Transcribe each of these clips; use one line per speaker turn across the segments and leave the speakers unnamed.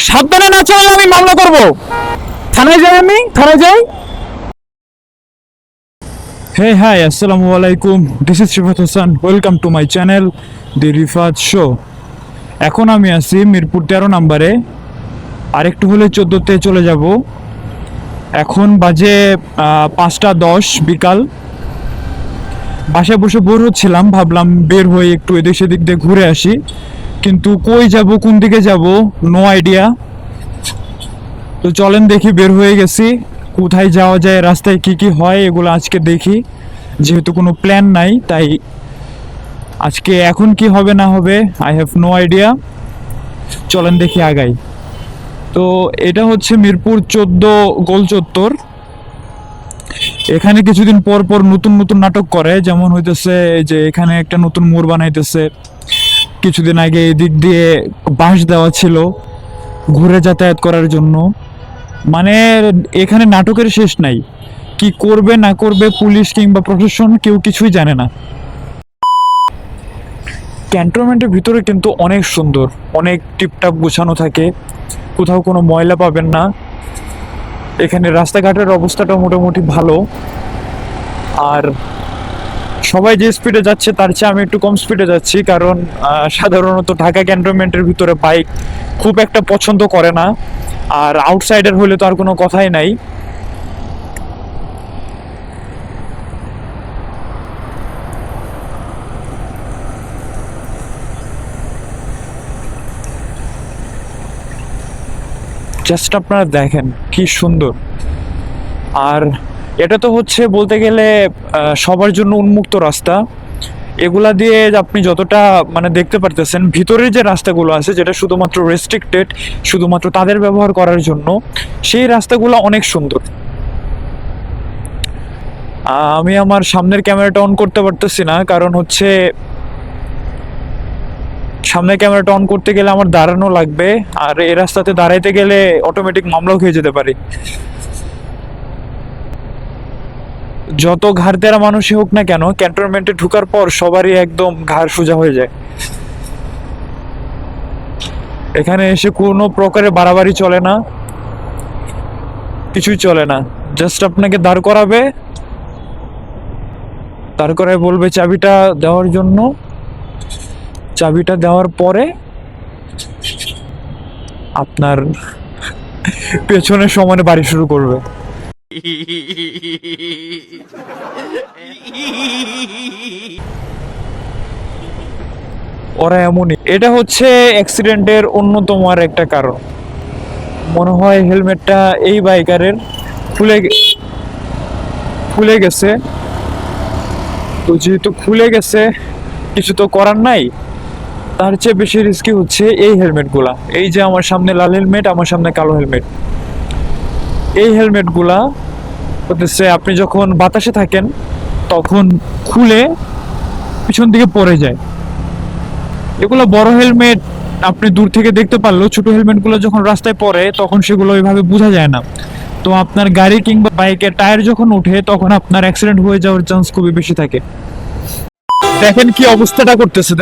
সাবধানে না চললে আমি মামলা করব। থানায় যাই, আমি থানায় যাই। Hey, hi, assalamu alaikum. This is Rifat Hassan. Welcome to my channel, The Rifat Show. এখন আমি আছি মিরপুর 13 নম্বরে, আরেকটু হলে 14তে চলে যাব। এখন বাজে 5:10 বিকাল। বাসায় বসে বোর হচ্ছিলাম, ভাবলাম বের হয়ে একটু এদিক সেদিক দিয়ে ঘুরে আসি, কিন্তু কই যাব, কোন দিকে যাব, নো আইডিয়া। তো চলেন দেখি, বের হয়ে গেছি। কোথায় যাওয়া যায়, রাস্তায় কি কি হয়, এগুলো আজকে দেখি। যেহেতু কোনো প্ল্যান নাই, তাই আজকে এখন কি হবে না হবে আই হ্যাভ নো আইডিয়া। চলেন দেখি আগাই। তো এটা হচ্ছে মিরপুর 14 গোল চত্বর। এখানে কিছুদিন পর পর নতুন নতুন নাটক করে, যেমন হইতেছে যে এখানে একটা নতুন মোড় বানাইতেছে। কিছুদিন আগে এদিক দিয়ে বাঁশ দেওয়া ছিল ঘুরে যাতায়াত করার জন্য। মানে এখানে নাটকের শেষ নাই। কি করবে না করবে পুলিশ কিংবা প্রশাসন, কেউ কিছুই জানে না। ক্যান্টনমেন্টের ভিতরে কিন্তু অনেক সুন্দর, অনেক টিপটাপ গোছানো থাকে, কোথাও কোনো ময়লা পাবেন না। এখানে রাস্তাঘাটের অবস্থাটা মোটামুটি ভালো। আর সবাই যে স্পিডে যাচ্ছে তার চেয়ে আমি একটু কম স্পিডে যাচ্ছি, কারণ সাধারণত ঢাকা ক্যান্টনমেন্টের ভিতরে বাইক খুব একটা পছন্দ করে না। আর আউটসাইডার হলে তো আর কোনো কথাই নাই। জাস্ট আপনারা দেখেন কি সুন্দর। আর এটা তো হচ্ছে বলতে গেলে সবার জন্য উন্মুক্ত রাস্তা। এগুলা দিয়ে আপনি যতটা মানে দেখতে পারতেছেন, ভিতরের যে রাস্তাগুলো আছে যেটা শুধুমাত্র রেস্ট্রিক্টেড, শুধুমাত্র তাদের ব্যবহার করার জন্য, সেই রাস্তাগুলো অনেক সুন্দর। আমি আমার সামনের ক্যামেরাটা অন করতে পারতেছি না, কারণ হচ্ছে সামনের ক্যামেরাটা অন করতে গেলে আমার দাঁড়ানো লাগবে, আর এই রাস্তাতে দাঁড়াইতে গেলে অটোমেটিক মামলাও খেয়ে যেতে পারি। যত ঘাড় তেরা মানুষই হোক না কেন, ক্যান্টনমেন্টে ঢুকার পর সবারই একদম ঘাড় সোজা হয়ে যায়। এখানে এসে কোনো প্রকারে বাড়াবাড়ি চলে না, কিছুই চলে না। জাস্ট আপনাকে দাঁড় করাবে, দাঁড় করায় বলবে চাবিটা দেওয়ার জন্য। চাবিটা দেওয়ার পরে আপনার পেছনে সমানে বাড়ি শুরু করবে। ওরা এমনই। এটা হচ্ছে অ্যাক্সিডেন্টের অন্যতম আর একটা কারণ। মনে হয় হেলমেটটা এই বাইকারের খুলে গেছে। তো যেহেতু খুলে গেছে, কিছু তো করার নাই। তার চেয়ে বেশি রিস্কি হচ্ছে এই হেলমেটগুলা। এই যে আমার সামনে লাল হেলমেট, আমার সামনে কালো হেলমেট। এই হেলমেটগুলা হচ্ছে আপনি যখন বাতাসে থাকেন তখন খুলে পিছন দিকে পড়ে যায়। এগুলো বড় হেলমেট, আপনি দূর থেকে দেখতে পারলেও ছোট হেলমেটগুলো যখন রাস্তায় পড়ে তখন সেগুলো ওইভাবে বোঝা যায় না। তো আপনার গাড়ি কিংবা বাইকের টায়ার যখন উঠে তখন আপনার অ্যাক্সিডেন্ট হয়ে যাওয়ার চান্স খুবই বেশি থাকে। দেখেন কি অবস্থাটা করতেছে,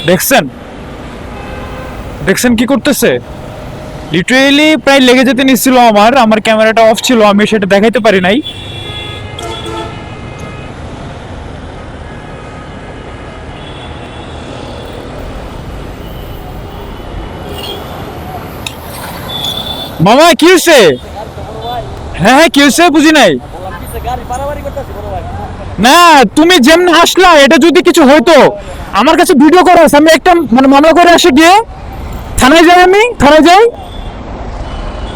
দেখছেন দেখছেন কি করতেছে। লিটারেলি প্রায় লেগে যেতে নিচ্ছিল। আমার ক্যামেরাটা অফ ছিল, আমি সেটা দেখাইতে পারি নাই। মামা কি হয়েছে? হ্যাঁ হ্যাঁ, কি হয়েছে বুঝি নাই। না, তুমি যেমন আসলা, এটা যদি কিছু হইতো আমার কাছে ভিডিও করা আছে, আমি একটা মানে মামলা করে আসে গিয়ে থানায় যাই, আমি থানায় যাই।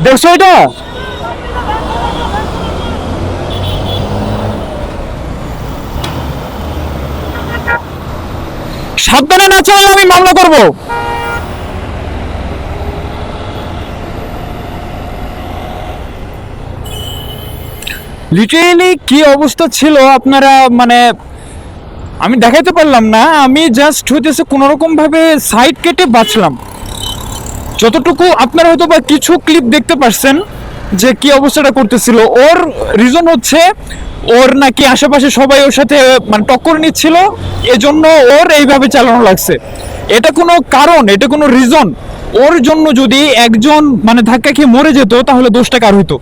দেখছো এটা? সাবধানে না চললে আমি মামলা করব। লিটারেলি কি অবস্থা ছিল আপনারা মানে আমি দেখাইতে পারলাম না। আমি জাস্ট হইতেছে কোনো রকম ভাবে সাইড কেটে বাঁচলাম। যতটুকু আপনারা হয়তো বা কিছু ক্লিপ দেখতে পারছেন যে কি অবস্থাটা করতেছিল। ওর রিজন হচ্ছে ওর নাকি আশেপাশে সবাই ওর সাথে মানে টক্কর নিচ্ছিল, এজন্য ওর এইভাবে চালানো লাগছে। এটা কোনো কারণ, এটা কোনো রিজন ওর জন্য যদি একজন মানে ধাক্কা খেয়ে মরে যেত তাহলে দোষটা কার হতো?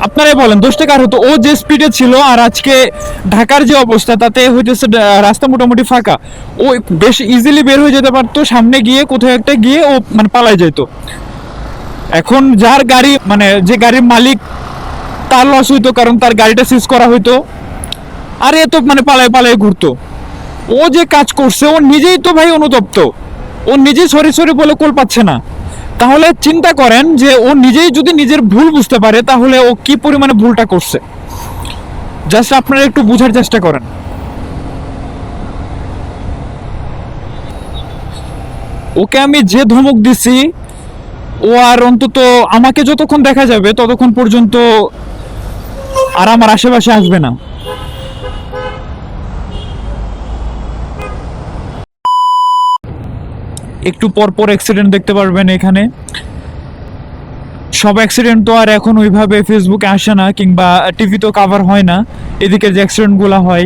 আপনারাই বলেন দোষটা কার হতো? ও যে স্পিডে ছিল, আর আজকে ঢাকার যে অবস্থা তাতে হইতেছে রাস্তা মোটামুটি ফাঁকা, ও বেশ ইজিলি বের হয়ে যেতে পারতো, সামনে গিয়ে কোথাও একটা গিয়ে ও মানে পালাই যেত। এখন যার গাড়ি মানে যে গাড়ির মালিক, তার লস হইতো কারণ তার গাড়িটা সিজ করা হইতো, আর এ তো মানে পালায় পালায় ঘুরতো। ও যে কাজ করছে ও নিজেই তো ভাই অনুতপ্ত, ও নিজেই সরি সরি বলে কোল পাচ্ছে না। তাহলে চিন্তা করেন যে ও নিজেই যদি নিজের ভুল বুঝতে পারে তাহলে ও কি পরিমাণে ভুলটা করছে, জাস্ট আপনারা একটু বুঝার চেষ্টা করেন। ওকে আমি যে ধমক দিছি, ও আর অন্তত আমাকে যতক্ষণ দেখা যাবে ততক্ষণ পর্যন্ত আর আমার আশেপাশে আসবে না। একটু পর পর অ্যাক্সিডেন্ট দেখতে পারবেন এখানে। সব অ্যাক্সিডেন্ট তো আর এখন ওইভাবে ফেসবুকে আসে না কিংবা টিভিতেও কাভার হয় না, এদিকে যে অ্যাক্সিডেন্টগুলো হয়,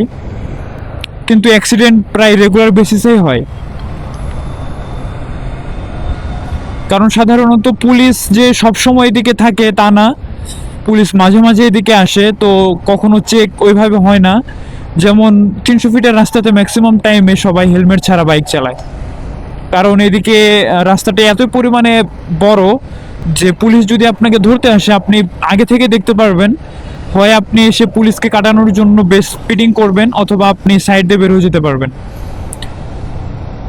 কিন্তু অ্যাক্সিডেন্ট প্রায় রেগুলার বেসিসেই হয়। কারণ সাধারণত পুলিশ যে সব সময় এদিকে থাকে তা না, পুলিশ মাঝে মাঝে এদিকে আসে, তো কখনো চেক ওইভাবে হয় না। যেমন 300 ফিটের রাস্তাতে ম্যাক্সিমাম টাইমে সবাই হেলমেট ছাড়া বাইক চালায়, কারণ এদিকে রাস্তাটা এত পরিমাণে বড় যে পুলিশ যদি আপনাকে ধরতে আসে আপনি আগে থেকে দেখতে পারবেন, হয় আপনি এসে পুলিশকে কাটানোর জন্য বেশ স্পিডিং করবেন অথবা আপনি সাইড দিয়ে বের হয়ে যেতে পারবেন।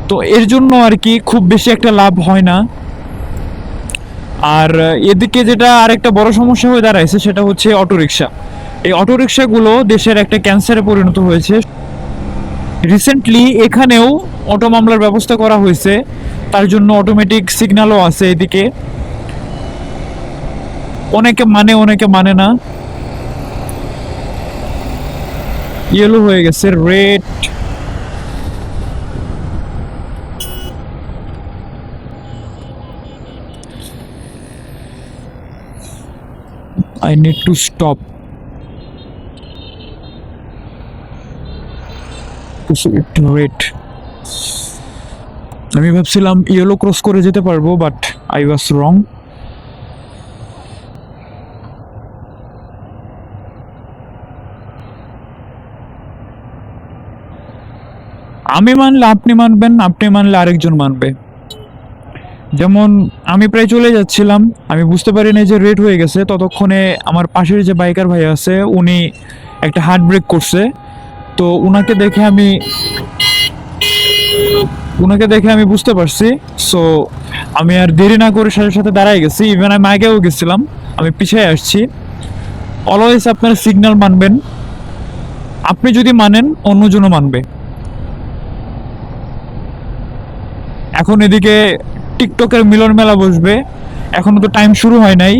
তো এর জন্য আর কি খুব বেশি একটা লাভ হয় না। আর এদিকে যেটা আরেকটা বড় সমস্যা হয়ে দাঁড়াইছে সেটা হচ্ছে অটোরিকশা। এই অটোরিকশাগুলো দেশের একটা ক্যান্সারে পরিণত হয়েছে। রিসেন্টলি এখানেও অটো মামলার ব্যবস্থা করা হয়েছে, তার জন্য অটোমেটিক সিগন্যালও আছে এদিকে। অনেকে মানে অনেকে মানে না। ইয়েলো হয়ে গেছে, red. I need to stop. Red. আমি ভাবছিলাম ইয়েলো ক্রস করে যেতে পারবো, বাট আই ওয়াজ রং। আমি মানলে আপনি মানবেন, আপনি মানলে আরেকজন মানবে। যেমন আমি প্রায় চলে যাচ্ছিলাম, আমি বুঝতে পারি না যে রেড হয়ে গেছে, ততক্ষণে আমার পাশের যে বাইকার ভাই আছে উনি একটা হার্ড ব্রেক করছে। তো উনাকে দেখে আমি বুঝতে পারছি। সো আমি আর দেরি না করে সাথে সাথে দাঁড়ায় গেছি। ইভেন আমি আগেও গেছিলাম, আমি পিছিয়ে আসছি। অলওয়েজ আপনার সিগন্যাল মানবেন, আপনি যদি মানেন অন্যজনও মানবে। এখন এদিকে টিকটকের মিলন মেলা বসবে, এখনো তো টাইম শুরু হয় নাই,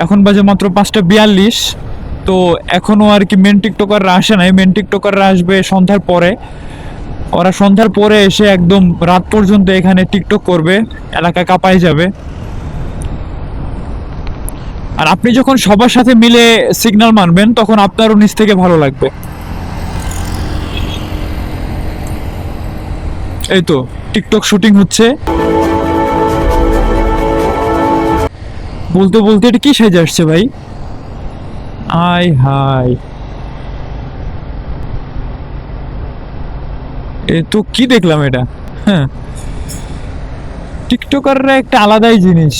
এখন বাজে মাত্র 5টা 42। তো এখনো আর কি মেন টিকটকাররা আসে নাই, মেন টিকটকাররা আসবে সন্ধ্যার পরে। ওরা সন্ধ্যার পরে এসে একদম রাত পর্যন্ত এখানে টিকটক করবে, এলাকা কাঁপায় যাবে। আর আপনি যখন সবার সাথে মিলে সিগন্যাল মানবেন তখন আপনারও নিজ থেকে ভালো লাগবে। এই তো টিকটক শুটিং হচ্ছে। বলতে বলতে এটা কি সাজে আসছে ভাই, আয় হাই, এ তো কি দেখলাম এটা। হ্যাঁ, টিকটকাররা একটা আলাদাই জিনিস।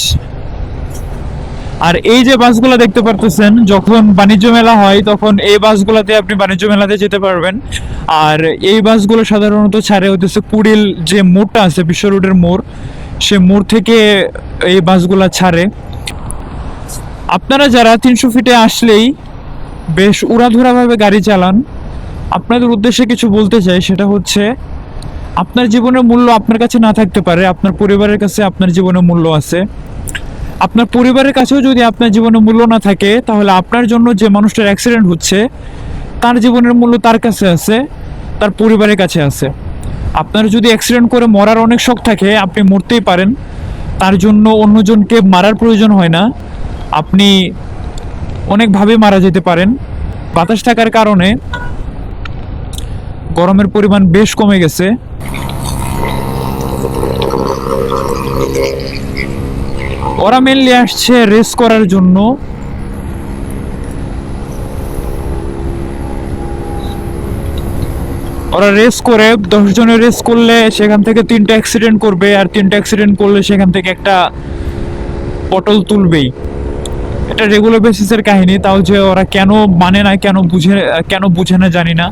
আর এই যে বাসগুলো দেখতে পারতেছেন, যখন বাণিজ্য মেলা হয় তখন এই বাসগুলোতে আপনি বাণিজ্য মেলাতে যেতে পারবেন। আর এই বাসগুলো সাধারণত ছাড়ে হতেছে কুড়িল যে মোড়টা আছে, বিশ্ব রোডের মোড়, সে মোড় থেকে এই বাসগুলা ছাড়ে। আপনারা যারা 300 ফিটে আসলেই বেশ উড়াধুরাভাবে গাড়ি চালান, আপনাদের উদ্দেশ্যে কিছু বলতে চাই। সেটা হচ্ছে আপনার জীবনের মূল্য আপনার কাছে না থাকতে পারে, আপনার পরিবারের কাছে আপনার জীবনের মূল্য আছে। আপনার পরিবারের কাছেও যদি আপনার জীবনের মূল্য না থাকে তাহলে আপনার জন্য যে মানুষটার অ্যাক্সিডেন্ট হচ্ছে তার জীবনের মূল্য তার কাছে আছে, তার পরিবারের কাছে আছে। আপনার যদি অ্যাক্সিডেন্ট করে মরার অনেক শখ থাকে আপনি মরতেই পারেন, তার জন্য অন্যজনকে মারার প্রয়োজন হয় না। আপনি অনেকভাবে মারা যেতে পারেন। বাতাস থাকার কারণে গরমের পরিমাণ বেশ কমে গেছে। ওরা মেনলি আসছে রেস করার জন্য। ওরা রেস করে 10 জনের রেস করলে সেখান থেকে 3টা অ্যাক্সিডেন্ট করবে, আর 3টা অ্যাক্সিডেন্ট করলে সেখান থেকে একটা পটল তুলবেই। এটা রেগুলার বেসিসের কাহিনী, তাও যে ওরা কেন মানে না, কেন বুঝে না জানি না।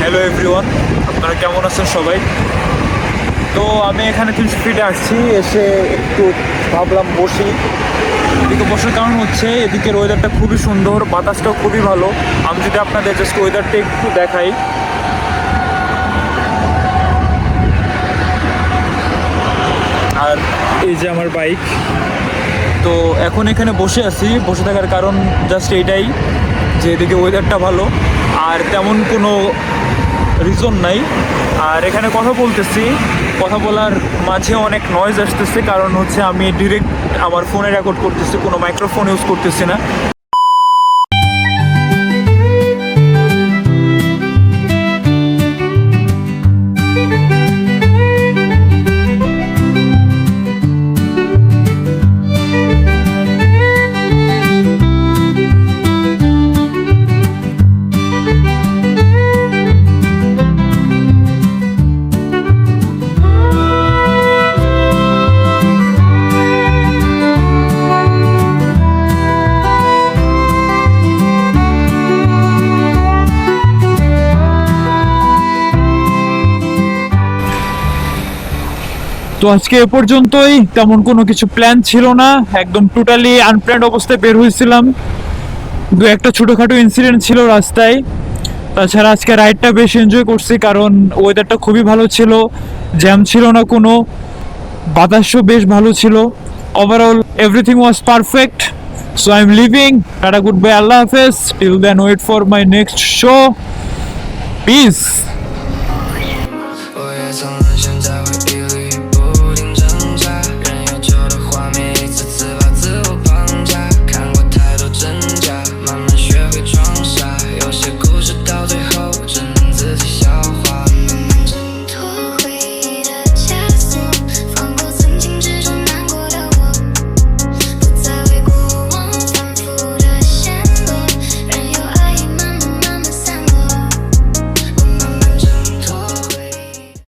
হ্যালো এভরিওয়ান, আপনারা কেমন আছেন সবাই? তো আমি এখানে 300 ফিটে আসছি, এসে একটু ভাবলাম বসি। এদিকে বসার কারণ হচ্ছে এদিকের ওয়েদারটা খুবই সুন্দর, বাতাসটাও খুবই ভালো। আমি যদি আপনাদের জাস্ট ওয়েদারটা একটু দেখাই, আর এই যে আমার বাইক। তো এখন এখানে বসে আছি, বসে থাকার কারণ জাস্ট এইটাই যে এদিকে ওয়েদারটা ভালো, আর তেমন কোনো রিজন নাই। আর এখানে কথা বলতেছি, কথা বলার মাঝে অনেক নয়েজ আসতেছে, কারণ হচ্ছে আমি ডিরেক্ট আমার ফোনে রেকর্ড করতেছি, কোনো মাইক্রোফোন ইউজ করতেছি না। তো আজকে এ পর্যন্তই, তেমন কোনো কিছু প্ল্যান ছিল না, একদম টোটালি আনপ্ল্যান্ড অবস্থায় বের হয়েছিলাম। দু একটা ছোটোখাটো ইনসিডেন্ট ছিল রাস্তায়, তাছাড়া আজকে রাইডটা বেশ এনজয় করছি, কারণ ওয়েদারটা খুবই ভালো ছিল, জ্যাম ছিল না কোনো, বাতাসও বেশ ভালো ছিল। Overall everything was perfect. So I am leaving, tata, good bye, আল্লাহ হাফেজ। Till then wait for my next show. Piece.